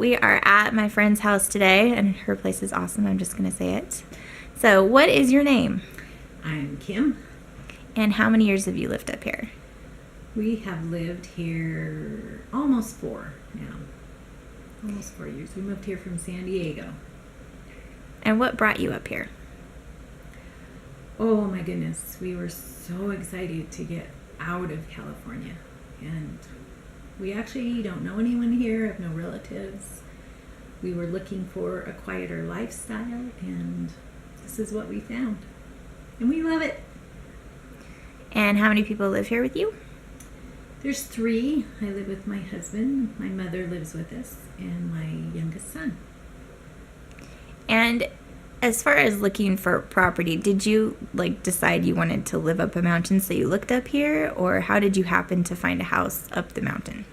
We are at my friend's house today, and her place is awesome. I'm just going to say it. So, what is your name? I'm Kim. And how many years have you lived up here? We have lived here almost 4 now. Almost 4 years. We moved here from San Diego. And what brought you up here? Oh my goodness. We were so excited to get out of California. And we actually don't know anyone here, have no relatives. We were looking for a quieter lifestyle, and this is what we found. And we love it. And how many people live here with you? There's 3. I live with my husband, my mother lives with us, and my youngest son. And as far as looking for property, did you decide you wanted to live up a mountain so you looked up here, or how did you happen to find a house up the mountain?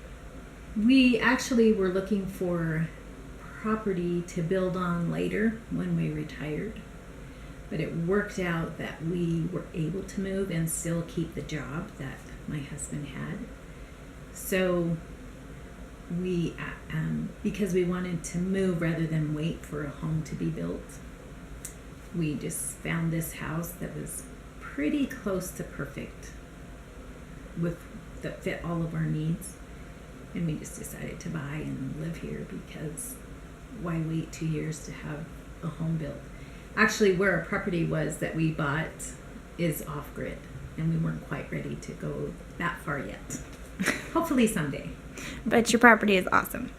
We actually were looking for property to build on later when we retired. But it worked out that we were able to move and still keep the job that my husband had. So we, because we wanted to move rather than wait for a home to be built, we just found this house that was pretty close to perfect, that fit all of our needs. And we just decided to buy and live here, because why wait 2 years to have a home built? Actually, where our property was that we bought is off-grid, and we weren't quite ready to go that far yet. Hopefully someday. But your property is awesome.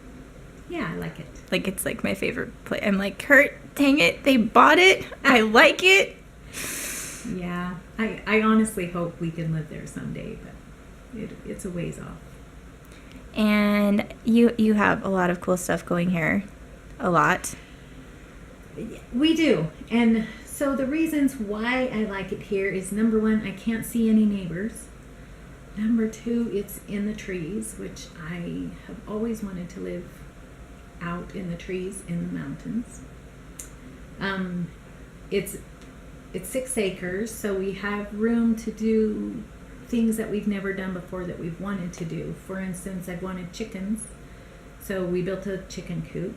Yeah, I like it. It's my favorite place. I'm like, Kurt, dang it, they bought it. I like it. Yeah, I honestly hope we can live there someday, but it's a ways off. And you have a lot of cool stuff going here. A lot. We do. And so the reasons why I like it here is, number 1, I can't see any neighbors. Number 2, it's in the trees, which I have always wanted to live out in the trees in the mountains. It's 6 acres, so we have room to do things that we've never done before that we've wanted to do. For instance, I've wanted chickens, so we built a chicken coop.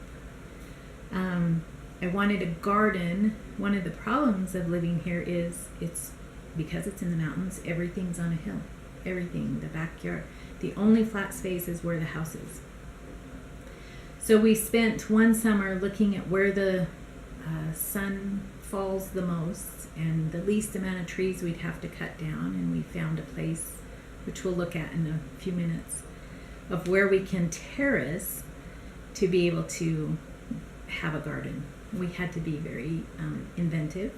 I wanted a garden. One of the problems of living here is because it's in the mountains, everything's on a hill. Everything, the backyard. The only flat space is where the house is. So we spent one summer looking at where the sun falls the most and the least amount of trees we'd have to cut down, and we found a place, which we'll look at in a few minutes, of where we can terrace to be able to have a garden. We had to be very inventive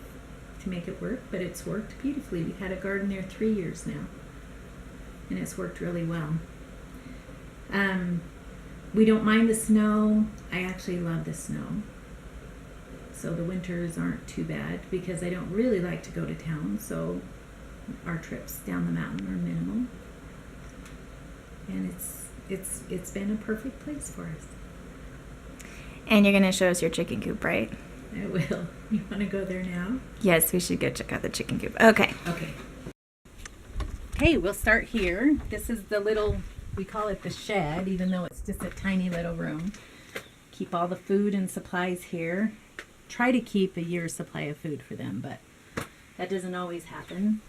to make it work, but it's worked beautifully. We've had a garden there 3 years now, and it's worked really well. We don't mind the snow. I actually love the snow. So the winters aren't too bad, because I don't really like to go to town, so our trips down the mountain are minimal. And it's been a perfect place for us. And you're going to show us your chicken coop, right? I will. You want to go there now? Yes, we should go check out the chicken coop. Okay. Okay, we'll start here. This is the little, we call it the shed, even though it's just a tiny little room. Keep all the food and supplies here. Try to keep a year's supply of food for them, but that doesn't always happen.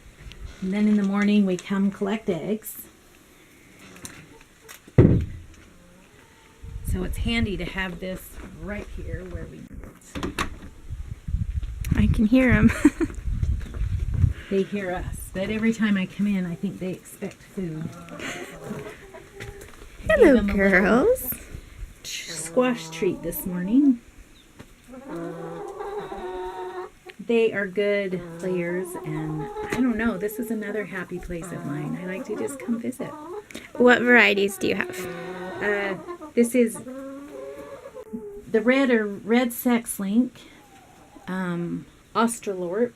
And then in the morning we come collect eggs. So it's handy to have this right here where we need it. I can hear them. They hear us, but every time I come in, I think they expect food. Hello, girls. Squash treat this morning. They are good players, and I don't know, this is another happy place of mine. I like to just come visit. What varieties do you have? This is the red sex link, Australorp,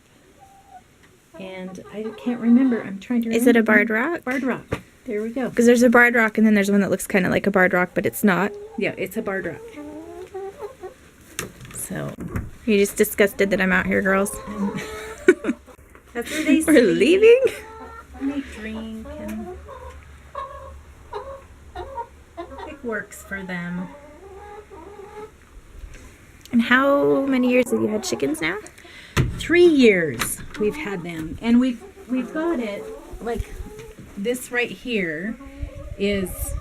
and I can't remember. I'm trying to remember. Is it a barred rock? Barred rock. There we go. Because there's a barred rock, and then there's one that looks kind of like a barred rock, but it's not. Yeah, it's a barred rock. So, are you just disgusted that I'm out here, girls? That's where they We're leaving? And they drink, and it works for them. And how many years have you had chickens now? 3 years we've had them, and we've got it like this right here is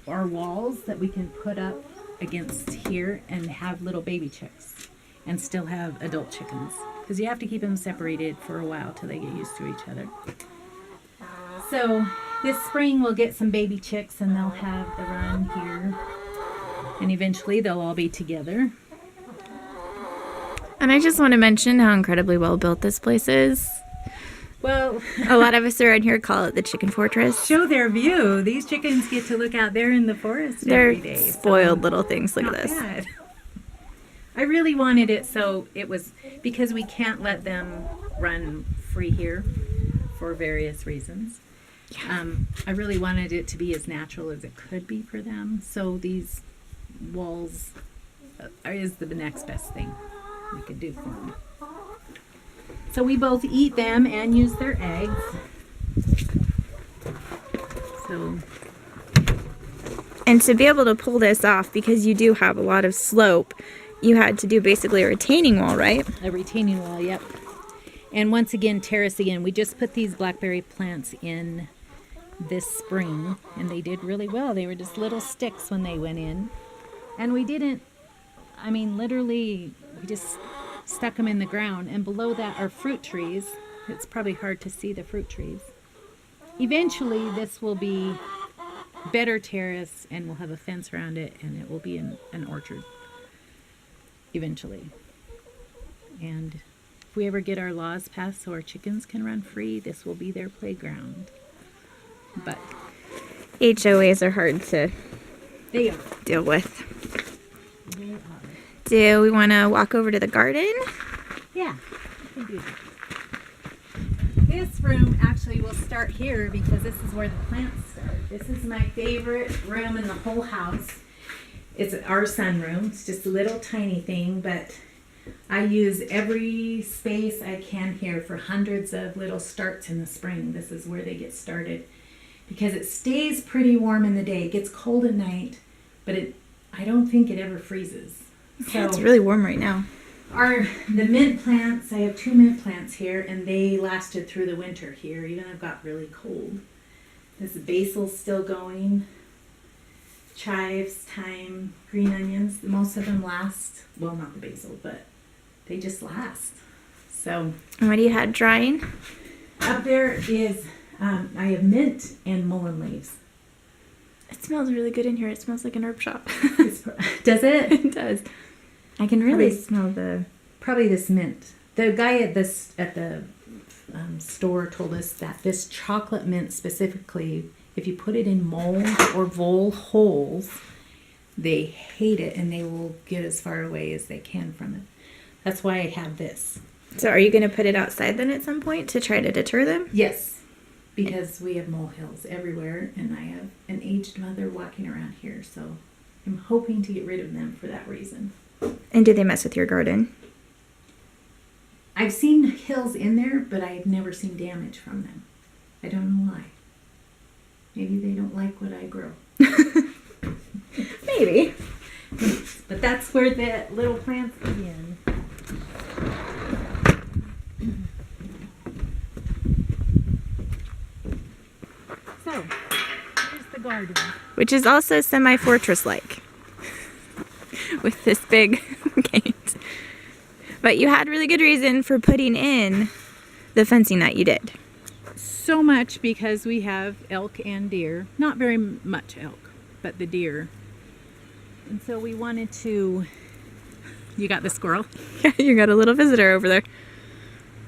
our walls that we can put up against here and have little baby chicks and still have adult chickens, because you have to keep them separated for a while till they get used to each other. So this spring we'll get some baby chicks and they'll have the run here, and eventually they'll all be together. And I just want to mention how incredibly well built this place is. Well, A lot of us around here call it the Chicken Fortress. show their view. These chickens get to look out there in the forest They're every day. spoiled little things. Look Not at this. bad. I really wanted it so it was, because we can't let them run free here for various reasons. I really wanted it to be as natural as it could be for them. So these walls is the next best thing we could do for them. So we both eat them and use their eggs. So And to be able to pull this off, because you do have a lot of slope, you had to do basically a retaining wall, right? a retaining wall, yep. And once again, terrace again. We just put these blackberry plants in this spring, and they did really well. They were just little sticks when they went in. And we didn't, I mean, literally, we just stuck them in the ground. And below that are fruit trees. It's probably hard to see the fruit trees. Eventually, this will be better terrace, and we'll have a fence around it, and it will be an orchard eventually. And if we ever get our laws passed so our chickens can run free, this will be their playground. But HOAs are hard to they are. deal with. They are. Do we want to walk over to the garden? Yeah, we can do that. This room actually will start here because this is where the plants start. This is my favorite room in the whole house. It's our sunroom. It's just a little tiny thing, but I use every space I can here for hundreds of little starts in the spring. This is where they get started because it stays pretty warm in the day. It gets cold at night, but I don't think it ever freezes. Yeah, it's really warm right now. The mint plants, I have 2 mint plants here, and they lasted through the winter here, even though it got really cold. This basil's still going. Chives, thyme, green onions, most of them last. Well, not the basil, but they just last. So And what do you had drying? up there is, I have mint and mullein leaves. It smells really good in here. It smells like an herb shop. Does it? It does. I can really Probably- smell the... Probably this mint. The guy at the store told us that this chocolate mint specifically, if you put it in mold or vole holes, they hate it and they will get as far away as they can from it. That's why I have this. So are you going to put it outside then at some point to try to deter them? Yes, because we have molehills everywhere, and I have an aged mother walking around here, so I'm hoping to get rid of them for that reason. And do they mess with your garden? I've seen hills in there, but I've never seen damage from them. I don't know why. Maybe they don't like what I grow. Maybe. But that's where the little plants begin. So, here's the garden. Which is also semi-fortress-like. With this big gate. But you had really good reason for putting in the fencing that you did. So much because we have elk and deer. Not very much elk, but the deer. And so we wanted to... You got the squirrel? You got a little visitor over there.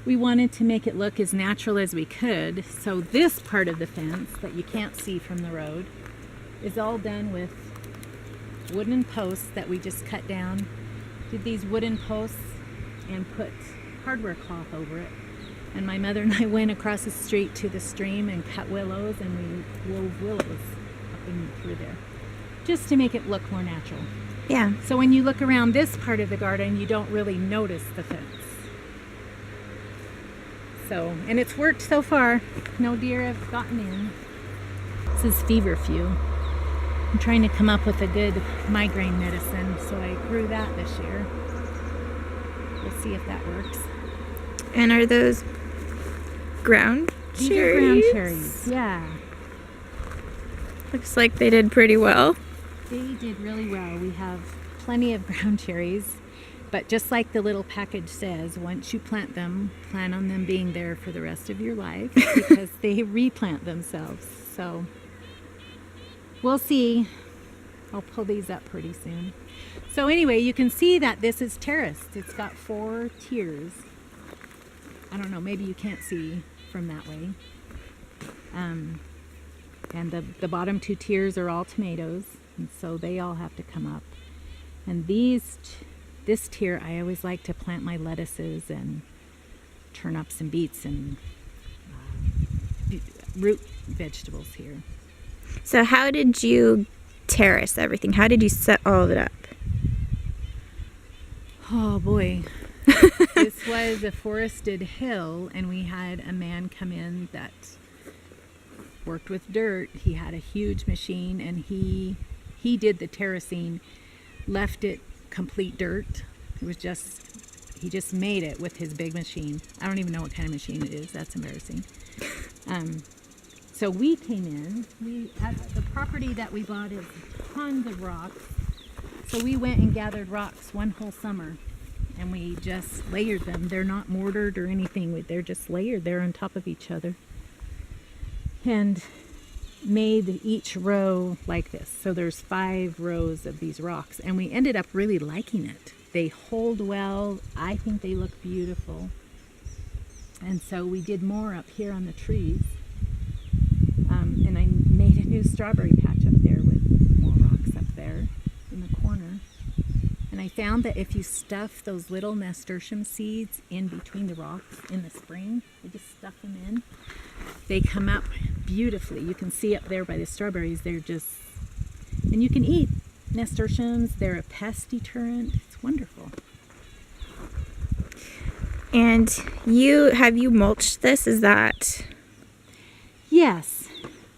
We wanted to make it look as natural as we could. So this part of the fence that you can't see from the road is all done with wooden posts that we just cut down. Did these wooden posts and put hardware cloth over it. And my mother and I went across the street to the stream and cut willows, and we wove willows up and through there just to make it look more natural. Yeah. So when you look around this part of the garden, you don't really notice the fence. So, and it's worked so far. No deer have gotten in. This is feverfew. I'm trying to come up with a good migraine medicine, so I grew that this year. We'll see if that works. And are those ground These cherries? are ground cherries. Yeah. Looks like they did pretty well. They did really well. We have plenty of ground cherries, but just like the little package says, once you plant them, plan on them being there for the rest of your life because they replant themselves. So we'll see. I'll pull these up pretty soon. So anyway, you can see that this is terraced. It's got 4 tiers. I don't know, maybe you can't see from that way. And the bottom 2 tiers are all tomatoes, and so they all have to come up. And this tier, I always like to plant my lettuces and turnips and beets and root vegetables here. So how did you terrace everything? How did you set all of it up? Oh boy. This was a forested hill, and we had a man come in that worked with dirt. He had a huge machine, and he did the terracing, left it complete dirt. It was he just made it with his big machine. I don't even know what kind of machine it is. That's embarrassing. So we came in. The property that we bought is tons of rocks. So we went and gathered rocks one whole summer, and we just layered them. They're not mortared or anything. They're just layered. They're on top of each other. And made each row like this. So there's 5 rows of these rocks, and we ended up really liking it. They hold well. I think they look beautiful. And so we did more up here on the trees. And I made a new strawberry patch up there with more rocks up there in the corner. And I found that if you stuff those little nasturtium seeds in between the rocks in the spring, you just stuff them in, they come up beautifully. You can see up there by the strawberries, and you can eat nasturtiums. They're a pest deterrent. It's wonderful. And have you mulched this? Is that... Yes,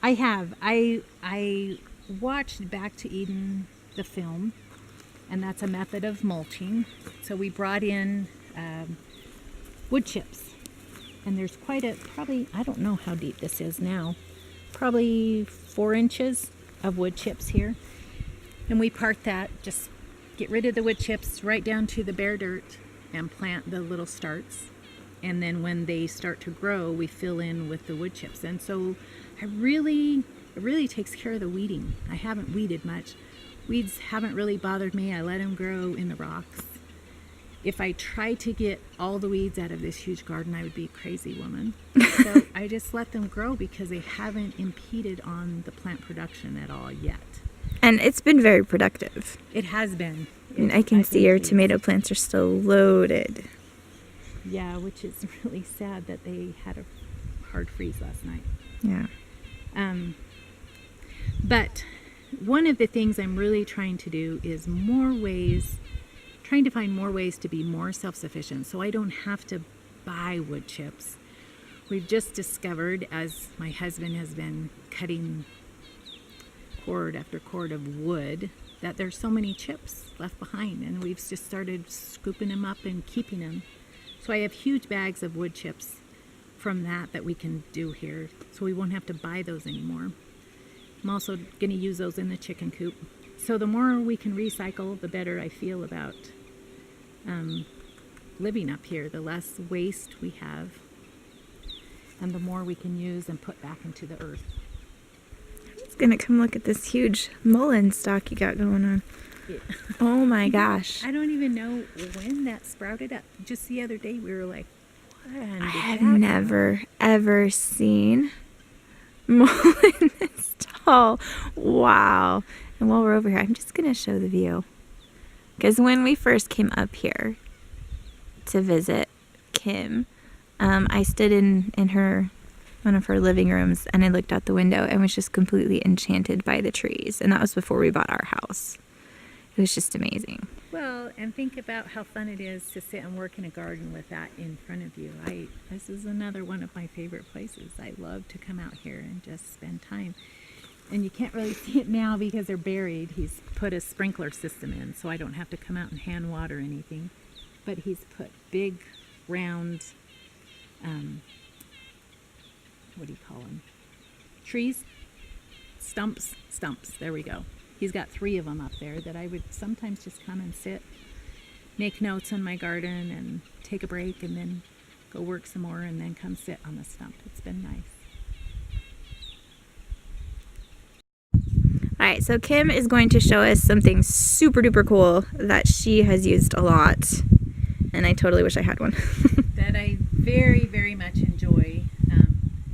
I have. I watched Back to Eden, the film, and that's a method of mulching. So we brought in wood chips. And there's probably, I don't know how deep this is now, probably 4 inches of wood chips here. And we part that, just get rid of the wood chips right down to the bare dirt and plant the little starts. And then when they start to grow, we fill in with the wood chips. And so it really takes care of the weeding. I haven't weeded much. Weeds haven't really bothered me. I let them grow in the rocks. If I tried to get all the weeds out of this huge garden, I would be a crazy woman. So I just let them grow because they haven't impeded on the plant production at all yet. And it's been very productive. It has been. And I can see your tomato plants are still loaded. Yeah, which is really sad that they had a hard freeze last night. Yeah. But one of the things I'm really trying to do is trying to find more ways to be more self-sufficient so I don't have to buy wood chips. We've just discovered, as my husband has been cutting cord after cord of wood, that there's so many chips left behind, and we've just started scooping them up and keeping them. So I have huge bags of wood chips from that we can do here, so we won't have to buy those anymore. I'm also going to use those in the chicken coop. So the more we can recycle, the better I feel about living up here. The less waste we have, and the more we can use and put back into the earth. I'm just gonna come look at this huge mullein stalk you got going on. Yeah. Oh my gosh. I don't even know when that sprouted up. Just the other day we were like, when I did have that never ever seen mullein this tall. Wow. And while we're over here, I'm just gonna show the view. Because when we first came up here to visit Kim, I stood in one of her living rooms, and I looked out the window and was just completely enchanted by the trees. And that was before we bought our house. It was just amazing. Well, and think about how fun it is to sit and work in a garden with that in front of you. This is another one of my favorite places. I love to come out here and just spend time. And you can't really see it now because they're buried. He's put a sprinkler system in, so I don't have to come out and hand water anything. but he's put big round, what do you call them? Trees? Stumps, there we go. He's got 3 of them up there that I would sometimes just come and sit, make notes on my garden and take a break and then go work some more and then come sit on the stump. It's been nice. All right, so Kim is going to show us something super duper cool that she has used a lot. And I totally wish I had one. That I very, very much enjoy.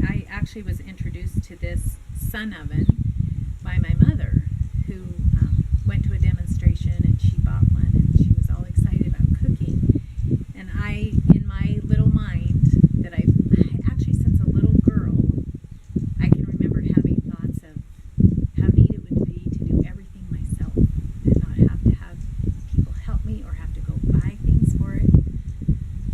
I actually was introduced to this sun oven by my mother, who went to a demonstration and she bought one and she was all excited about cooking. And I, in my little mind, that I actually since a little girl, I can remember having thoughts of how neat it would be to do everything myself and not have to have people help me or have to go buy things for it.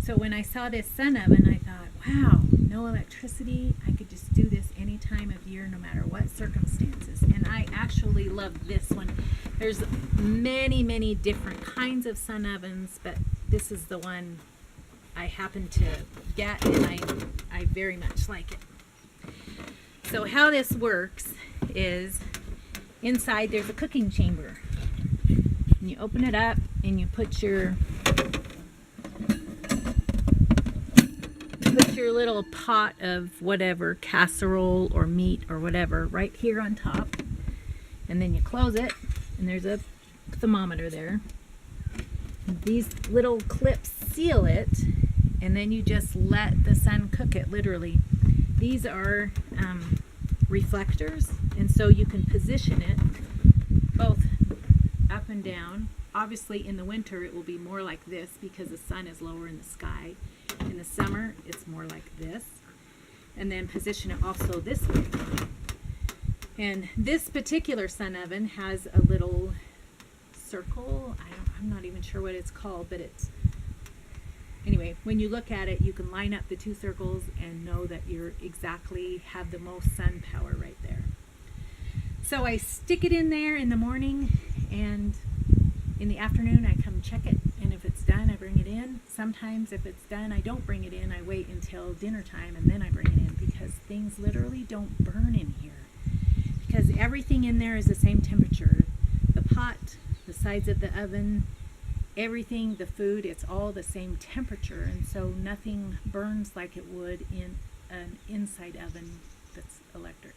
So when I saw this sun oven, I thought, wow, no electricity. I could just do this any time of year, no matter what circumstances. And I actually love this one. There's many, many different kinds of sun ovens, but this is the one I happen to get, and I very much like it. So how this works is inside there's a cooking chamber. And you open it up and you put your little pot of whatever, casserole or meat or whatever, right here on top. And then you close it, and there's a thermometer there. These little clips seal it, and then you just let the sun cook it, literally. These are reflectors, and so you can position it both up and down. Obviously in the winter it will be more like this because the sun is lower in the sky. In the summer it's more like this. And then position it also this way. And this particular sun oven has a little circle. I'm not even sure what it's called, but it's, anyway, when you look at it, you can line up the 2 circles and know that you're exactly have the most sun power right there. So I stick it in there in the morning, and in the afternoon I come check it, and if it's done I bring it in. Sometimes if it's done I don't bring it in. I wait until dinner time and then I bring it in, because things literally don't burn in here. Because everything in there is the same temperature. The pot, the sides of the oven, everything, the food, it's all the same temperature, and so nothing burns like it would in an inside oven that's electric.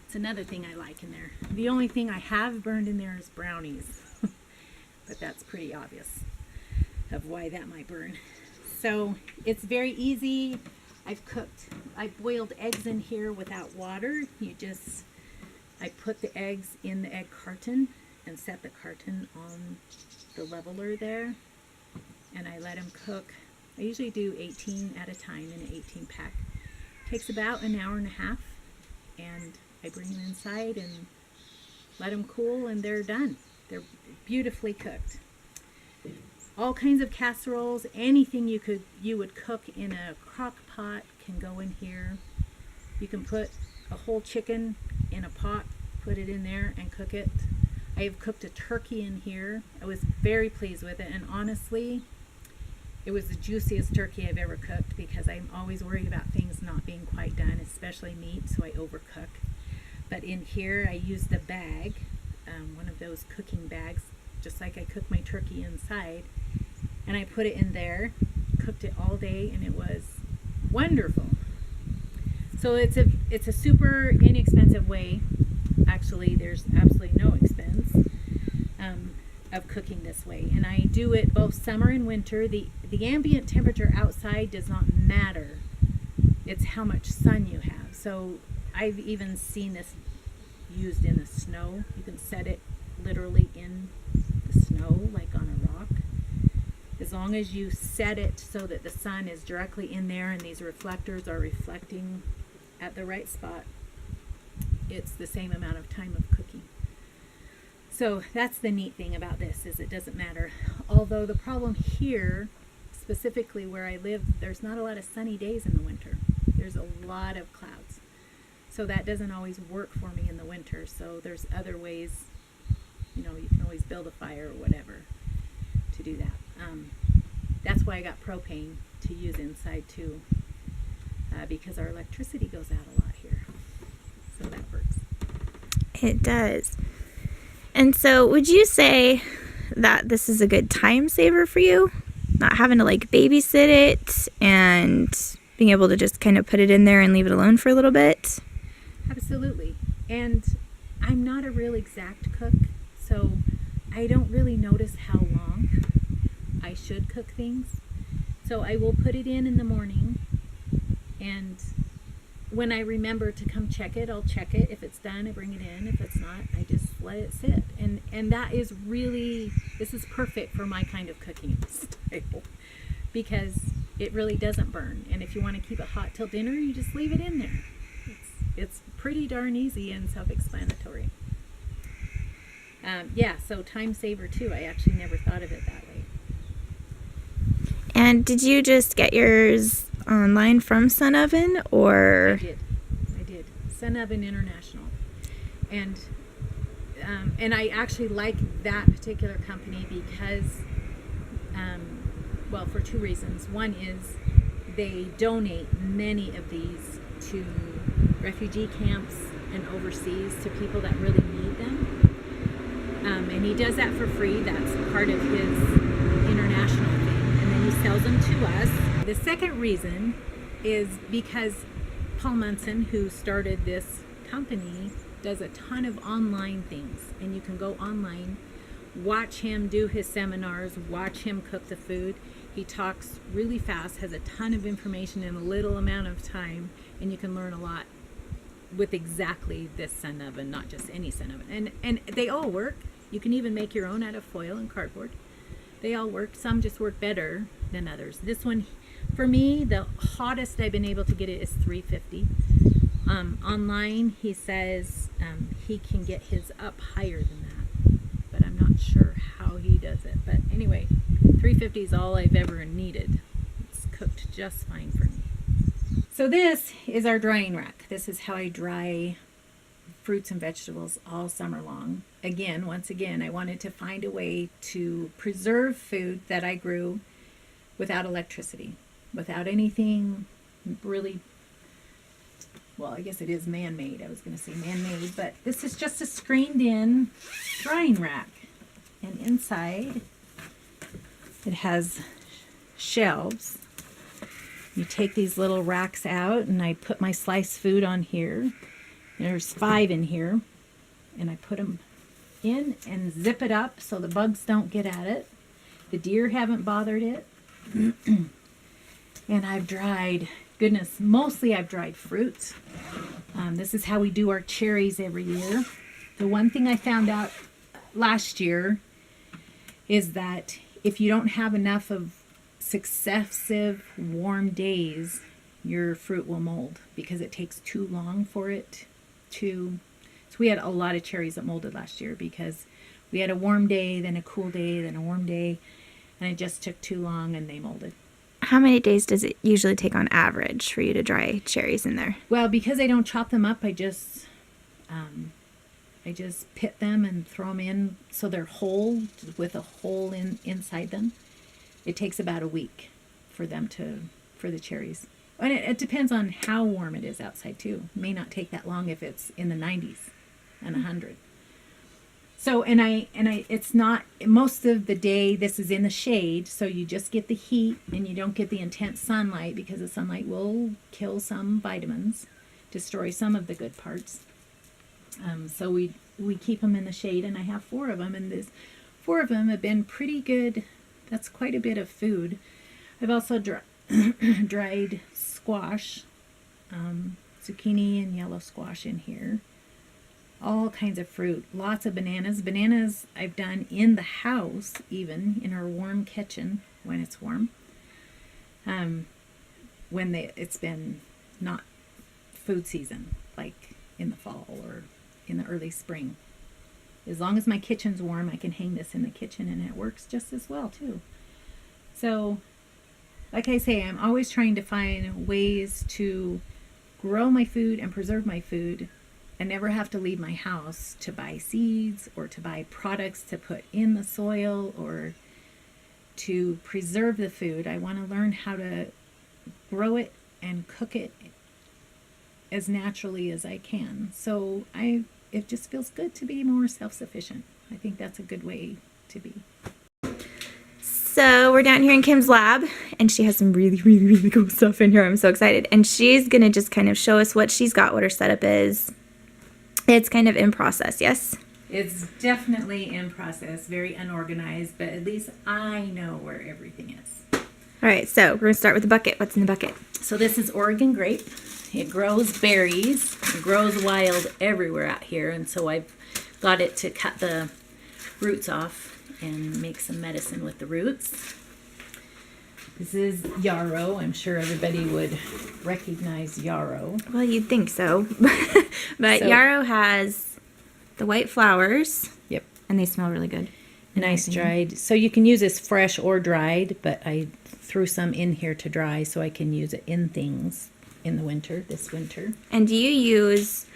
It's another thing I like in there. The only thing I have burned in there is brownies, but that's pretty obvious of why that might burn. So it's very easy. I boiled eggs in here without water. I put the eggs in the egg carton and set the carton on the leveler there, and I let them cook. I usually do 18 at a time in an 18 pack. Takes about an hour and a half, and I bring them inside and let them cool, and they're done. They're beautifully cooked. All kinds of casseroles, anything you would cook in a crock pot can go in here. You can put a whole chicken in a pot, put it in there and cook it. I have cooked a turkey in here. I was very pleased with it, and honestly, it was the juiciest turkey I've ever cooked, because I'm always worried about things not being quite done, especially meat, so I overcook. But in here I used the bag, one of those cooking bags, just like I cook my turkey inside, and I put it in there, cooked it all day, and it was wonderful. So it's a super inexpensive way. Actually, there's absolutely no expense of cooking this way, and I do it both summer and winter. The ambient temperature outside does not matter. It's how much sun you have. So I've even seen this used in the snow. You can set it literally in the snow, like on a rock. As long as you set it so that the sun is directly in there and these reflectors are reflecting at the right spot, it's the same amount of time of cooking. So that's the neat thing about this, is it doesn't matter. Although the problem here, specifically where I live, there's not a lot of sunny days in the winter. There's a lot of clouds. So that doesn't always work for me in the winter. So there's other ways, you can always build a fire or whatever to do that. That's why I got propane to use inside too, because our electricity goes out a lot here. So that works. It does. And so, would you say that this is a good time saver for you? Not having to like babysit it and being able to just kind of put it in there and leave it alone for a little bit? Absolutely. And I'm not a real exact cook, so I don't really notice how long I should cook things. So I will put it in the morning, and when I remember to come check it, I'll check it. If it's done, I bring it in. If it's not, I just let it sit. And that is really, this is perfect for my kind of cooking style, because it really doesn't burn. And if you want to keep it hot till dinner, you just leave it in there. It's pretty darn easy and self-explanatory. Yeah, so time saver too. I actually never thought of it that way. And did you just get yours online from Sun Oven, or? I did. Sun Oven International. And I actually like that particular company because, well, for two reasons. One is they donate many of these to refugee camps and overseas, to people that really need them. And he does that for free. That's part of his international thing. And then he sells them to us. The second reason is because Paul Munson, who started this company, does a ton of online things. And you can go online, watch him do his seminars, watch him cook the food. He talks really fast, has a ton of information in a little amount of time, and you can learn a lot with exactly this Sun Oven, not just any Sun Oven. And they all work. You can even make your own out of foil and cardboard. They all work. Some just work better than others. This one, for me, the hottest I've been able to get it is 350. Online, he says he can get his up higher than that, but I'm not sure how he does it. But anyway, 350 is all I've ever needed. It's cooked just fine for me. So this is our drying rack. This is how I dry fruits and vegetables all summer long. Once again, I wanted to find a way to preserve food that I grew without electricity, without anything really, well, I guess it is man-made. I was going to say man-made, but this is just a screened-in drying rack. And inside, it has shelves. You take these little racks out, and I put my sliced food on here. There's 5 in here, and I put them in and zip it up so the bugs don't get at it. The deer haven't bothered it. And I've dried, goodness, mostly I've dried fruits. This is how we do our cherries every year. The one thing I found out last year is that if you don't have enough of successive warm days, your fruit will mold because it takes too long for it to. So we had a lot of cherries that molded last year because we had a warm day, then a cool day, then a warm day, and it just took too long and they molded. How many days does it usually take on average for you to dry cherries in there? Well, because I don't chop them up, I just pit them and throw them in so they're whole, with a hole inside them. It takes about a week for the cherries. And it depends on how warm it is outside too. It may not take that long if it's in the 90s and 100. So, and I, it's not, most of the day this is in the shade, so you just get the heat and you don't get the intense sunlight because the sunlight will kill some vitamins, destroy some of the good parts. So we keep them in the shade, and I have 4 of them, and 4 of them have been pretty good. That's quite a bit of food. I've also dried squash, zucchini and yellow squash in here. All kinds of fruit, lots of bananas. Bananas I've done in the house, even in our warm kitchen when it's warm. It's been not food season, like in the fall or in the early spring. As long as my kitchen's warm, I can hang this in the kitchen and it works just as well too. So, like I say, I'm always trying to find ways to grow my food and preserve my food. I never have to leave my house to buy seeds or to buy products to put in the soil or to preserve the food. I want to learn how to grow it and cook it as naturally as I can. So it just feels good to be more self-sufficient. I think that's a good way to be. So we're down here in Kim's lab, and she has some really, really, really cool stuff in here. I'm so excited. And she's going to just kind of show us what she's got, what her setup is. It's kind of in process, yes? It's definitely in process, very unorganized, but at least I know where everything is. All right, so we're going to start with the bucket. What's in the bucket? So this is Oregon grape. It grows berries. It grows wild everywhere out here, and so I've got it to cut the roots off and make some medicine with the roots. This is yarrow. I'm sure everybody would recognize yarrow. Well, you'd think so. But So- yarrow has the white flowers. Yep. And they smell really good. Nice dried. So you can use this fresh or dried, but I threw some in here to dry so I can use it in things in the winter, this winter. And do you use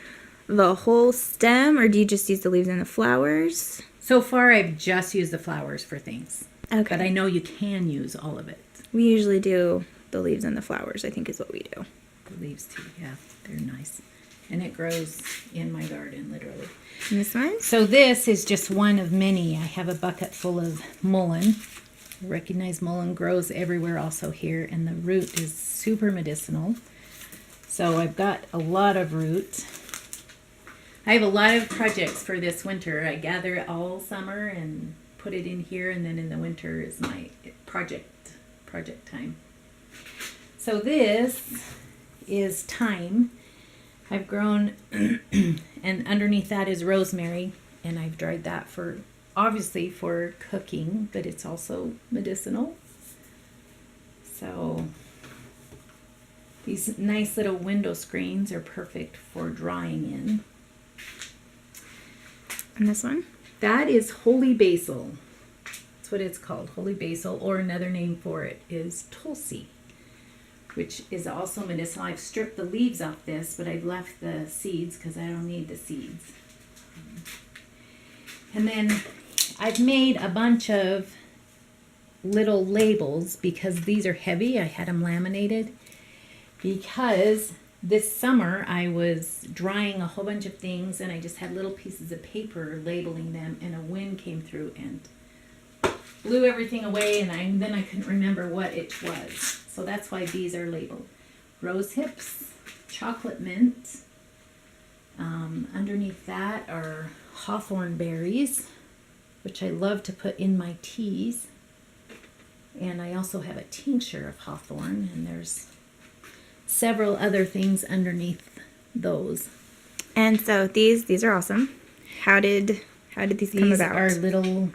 the whole stem, or do you just use the leaves and the flowers? So far I've just used the flowers for things, Okay. but I know you can use all of it. We usually do the leaves and the flowers, I think is what we do. The leaves too, yeah, they're nice. And it grows in my garden, literally. And this one? So this is just one of many. I have a bucket full of mullein. I recognize mullein grows everywhere also here, and the root is super medicinal. So I've got a lot of root. I have a lot of projects for this winter. I gather it all summer and put it in here, and then in the winter is my project time. So this is thyme. I've grown, and underneath that is rosemary, and I've dried that for, obviously for cooking, but it's also medicinal. So these nice little window screens are perfect for drying in. And this one? That is holy basil. That's what it's called, holy basil, or another name for it is tulsi, which is also medicinal. I've stripped the leaves off this, but I've left the seeds because I don't need the seeds. And then I've made a bunch of little labels because these are heavy. I had them laminated because this summer I was drying a whole bunch of things and I just had little pieces of paper labeling them, and a wind came through and blew everything away, and then I couldn't remember what it was. So that's why these are labeled. Rose hips, chocolate mint. Underneath that are hawthorn berries, which I love to put in my teas. And I also have a tincture of hawthorn, and there's several other things underneath those. And so these are awesome. How did these come These about? are little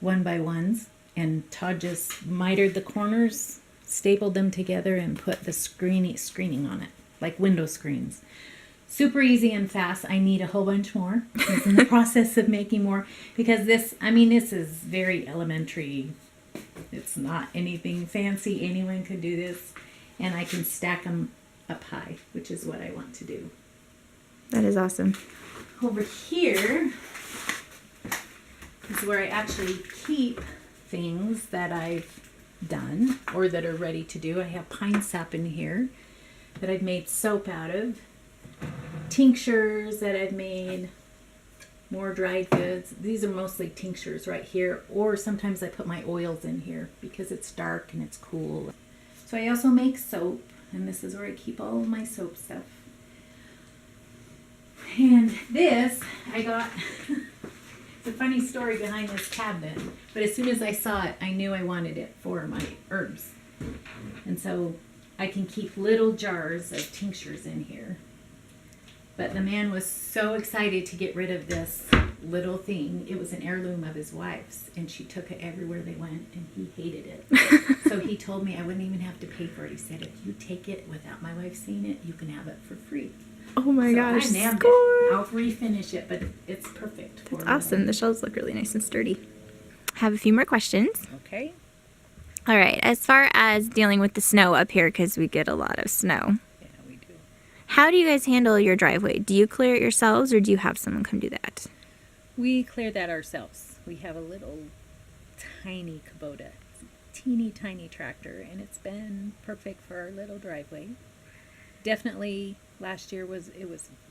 1x1s, and Todd just mitered the corners, stapled them together, and put the screening on it, like window screens. Super easy and fast. I need a whole bunch more. I'm in the process of making more because this is very elementary. It's not anything fancy. Anyone could do this, and I can stack them up high, which is what I want to do. That is awesome. Over here is where I actually keep things that I've done or that are ready to do. I have pine sap in here that I've made soap out of, tinctures that I've made, more dried goods. These are mostly tinctures right here, or sometimes I put my oils in here because it's dark and it's cool. So I also make soap, and this is where I keep all of my soap stuff. And this I got it's a funny story behind this cabinet, but as soon as I saw it, I knew I wanted it for my herbs. And so I can keep little jars of tinctures in here. But the man was so excited to get rid of this little thing. It was an heirloom of his wife's, and she took it everywhere they went, and he hated it. So he told me I wouldn't even have to pay for it. He said, if you take it without my wife seeing it, you can have it for free. Oh my So gosh, I nabbed score! it. I'll refinish it, but it's perfect for That's awesome. The shells look really nice and sturdy. Have a few more questions. Okay. All right, as far as dealing with the snow up here, because we get a lot of snow, Yeah, we do. how do you guys handle your driveway? Do you clear it yourselves, or do you have someone come do that? We clear that ourselves. We have a little tiny Kubota. teeny tiny tractor, and it's been perfect for our little driveway. Definitely last year was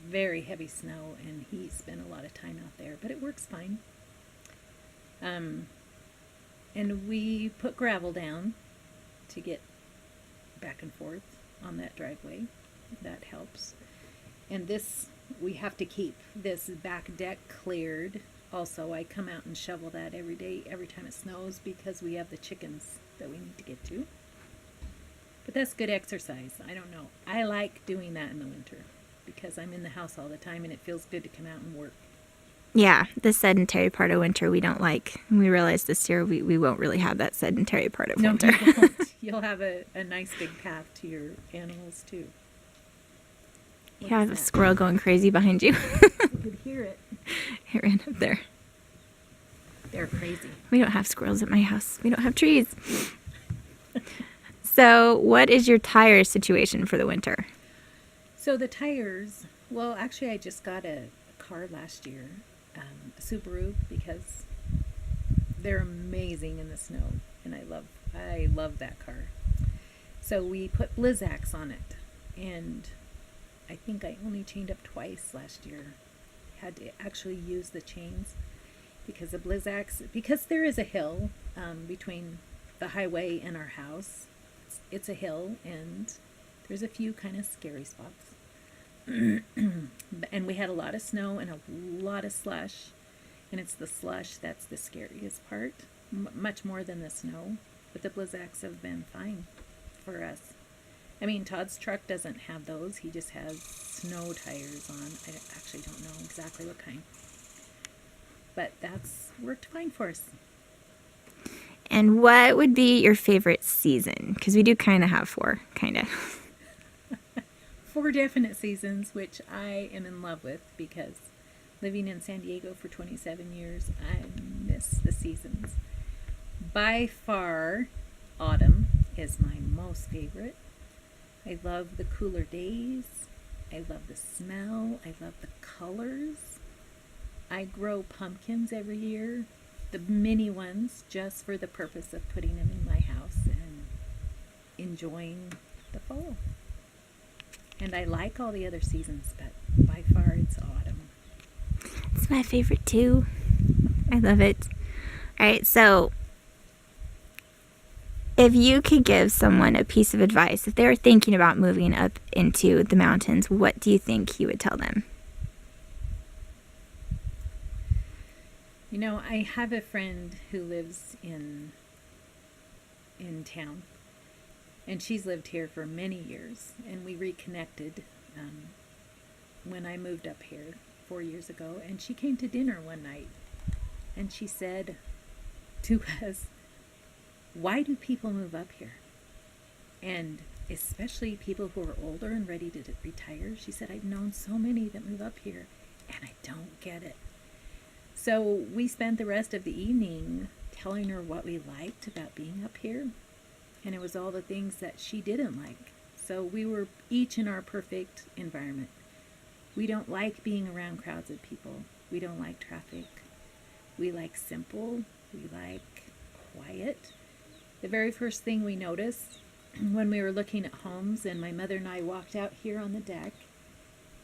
very heavy snow, and he spent a lot of time out there, but it works fine. And we put gravel down to get back and forth on that driveway. That helps. And this, we have to keep this back deck cleared. Also, I come out and shovel that every day, every time it snows, because we have the chickens that we need to get to. But that's good exercise. I don't know. I like doing that in the winter because I'm in the house all the time and it feels good to come out and work. Yeah, the sedentary part of winter we don't like. We realized this year we won't really have that sedentary part of winter. No, you won't. You'll have a nice big path to your animals too. You have a squirrel going crazy behind you. You could hear it. It ran up there. They're crazy. We don't have squirrels at my house. We don't have trees. So, what is your tire situation for the winter? So the tires, well, actually I just got a car last year, a Subaru, because they're amazing in the snow, and I love that car. So we put Blizzaks on it, and I think I only chained up twice last year. Had to actually use the chains because the Blizzaks, because there is a hill between the highway and our house. It's a hill, and there's a few kind of scary spots. And we had a lot of snow and a lot of slush, and it's the slush that's the scariest part, much more than the snow. But the Blizzaks have been fine for us. I mean, Todd's truck doesn't have those. He just has snow tires on. I actually don't know exactly what kind. But that's worked fine for us. And what would be your favorite season? Because we do kind of have four, kind of. 4 definite seasons, which I am in love with because living in San Diego for 27 years, I miss the seasons. By far, autumn is my most favorite. I love the cooler days. I love the smell. I love the colors. I grow pumpkins every year, the mini ones, just for the purpose of putting them in my house and enjoying the fall. And I like all the other seasons, but by far it's autumn. It's my favorite too. I love it. All right, so if you could give someone a piece of advice, if they were thinking about moving up into the mountains, what do you think you would tell them? You know, I have a friend who lives in town, and she's lived here for many years, and we reconnected when I moved up here 4 years ago, and she came to dinner one night, and she said to us, "Why do people move up here? And especially people who are older and ready to retire." She said, "I've known so many that move up here, and I don't get it." So we spent the rest of the evening telling her what we liked about being up here, and it was all the things that she didn't like. So we were each in our perfect environment. We don't like being around crowds of people. We don't like traffic. We like simple. We like quiet. The very first thing we noticed when we were looking at homes and my mother and I walked out here on the deck,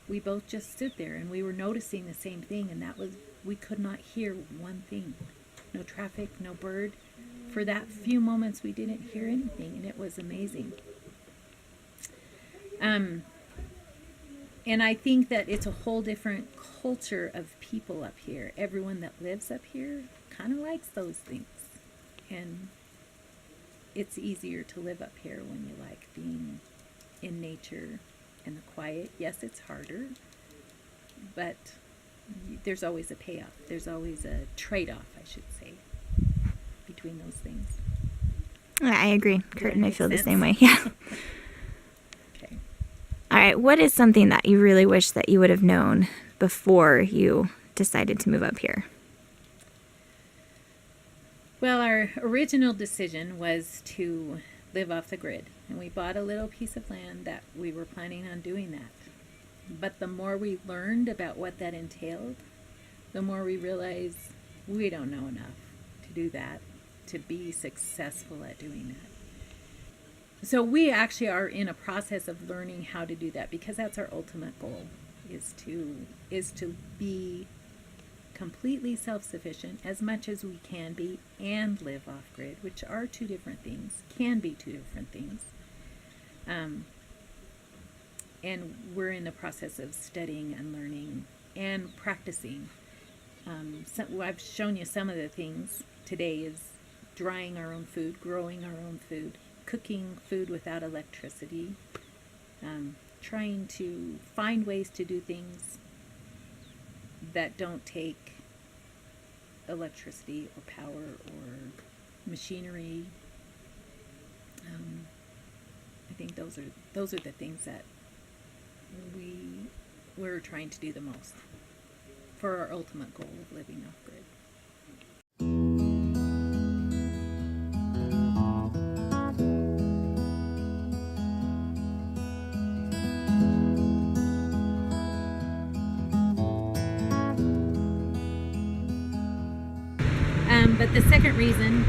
we both just stood there and we were noticing the same thing, and that was we could not hear one thing. No traffic, no bird. For that few moments we didn't hear anything, and it was amazing. And I think that it's a whole different culture of people up here. Everyone that lives up here kind of likes those things. And it's easier to live up here when you like being in nature and the quiet. Yes, it's harder, but there's always a payoff. There's always a trade-off, I should say, between those things. I agree. Kurt and I feel the sense? same way. Yeah. Okay. All right, what is something that you really wish that you would have known before you decided to move up here? Well, our original decision was to live off the grid, and we bought a little piece of land that we were planning on doing that. But the more we learned about what that entailed, the more we realized we don't know enough to do that. to be successful at doing that. So we actually are in a process of learning how to do that, because that's our ultimate goal, is to be completely self-sufficient as much as we can be, and live off-grid, which are two different things, can be two different things. And we're in the process of studying and learning and practicing. I've shown you some of the things today, is drying our own food, growing our own food, cooking food without electricity, trying to find ways to do things that don't take electricity or power or machinery. I think those are the things that we're trying to do the most for our ultimate goal of living off-grid. But the second reason